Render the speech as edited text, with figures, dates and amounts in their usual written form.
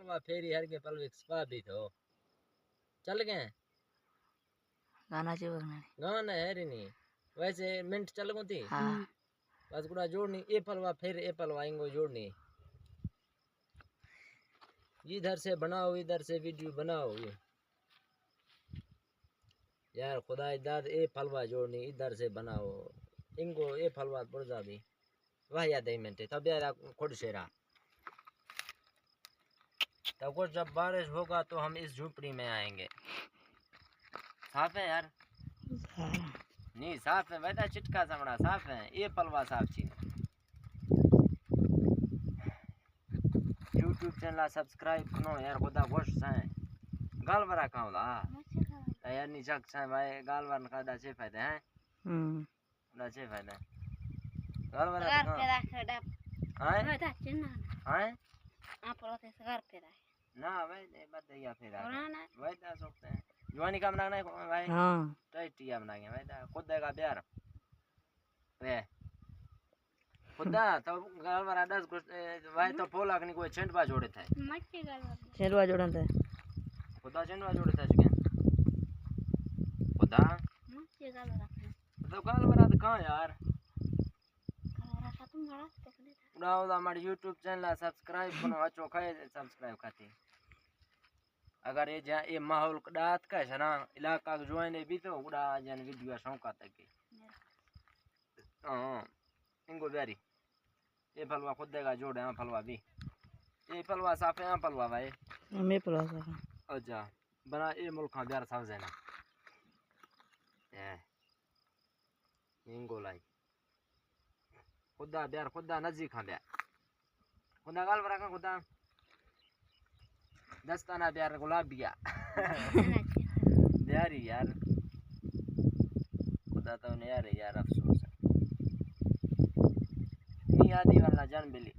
पलवा फेरी हर के पलवे स्पा भी थो चल गए गाना चाहिए गाना है रे नहीं वैसे मिनट चल गई थी हाँ बस गुड़ा जोड़नी ए पलवा फिर ए पलवा इंगो जोड़नी इधर से बनाओ इधर से वीडियो बनाओ ये यार खुदा दाद ए फलवा जोड़नी इधर से बनाओ इनको ए फलवा पुरजा भी वाह याद है मिनट तब यार खुद शेरा तब कुछ जब बारिश होगा तो हम इस झोपड़ी में आएंगे साफ है यार नहीं साफ है बेटा चिटका चमड़ा साफ है ये पलवा साफ छी यूट्यूब चैनल सब्सक्राइब करो यार खुदा खुश है गाल बरा खाऊंगा यार नी चक छै भाई गाल वर का दाचे फायदे हैं दाचे फायदे गाल बरा का हां हां आप रोते घर पे रहे ना भाई दे बदया फिर भाई दा सकते हैं जवानी काम ना भाई हां टाइट या बना के भाई दा खुद देगा प्यार वे खुदा तो गाल बरा 10 भाई तो पोला कनी कोई छेंडवा जोड़े थे मच्छी गाल छेंडवा जोड़न थे खुदा छेंडवा जोड़े थे के खुदा मच्छी गाल बरा तो गाल बरा तो कहां यार गाल बरा तुम बड़ा देखने था उड़ा हमारे YouTube चैनल सब्सक्राइब करो अच्छो खाए सब्सक्राइब खाते अगर ये जा ये माहौल डात का है ना इलाका जोने भी तो उड़ा जन वीडियो शौका तक हां इनको बेरी ये फलवा खुद देगा जोड़े हां फलवा भी ये फलवा साफ है हां फलवा भाई मैं फलवा साफ अच्छा बना ये मुल्क का बिहार साफ है ना इनको लाई खुदा बिहार खुदा नजदीक हां बिहार खुदा गाल बरा का खुदा दस्ताना बिहार गुलाबिया बिहारी यार खुदा तो नहीं यार अफसोस है नहीं आदि वाला जान बिली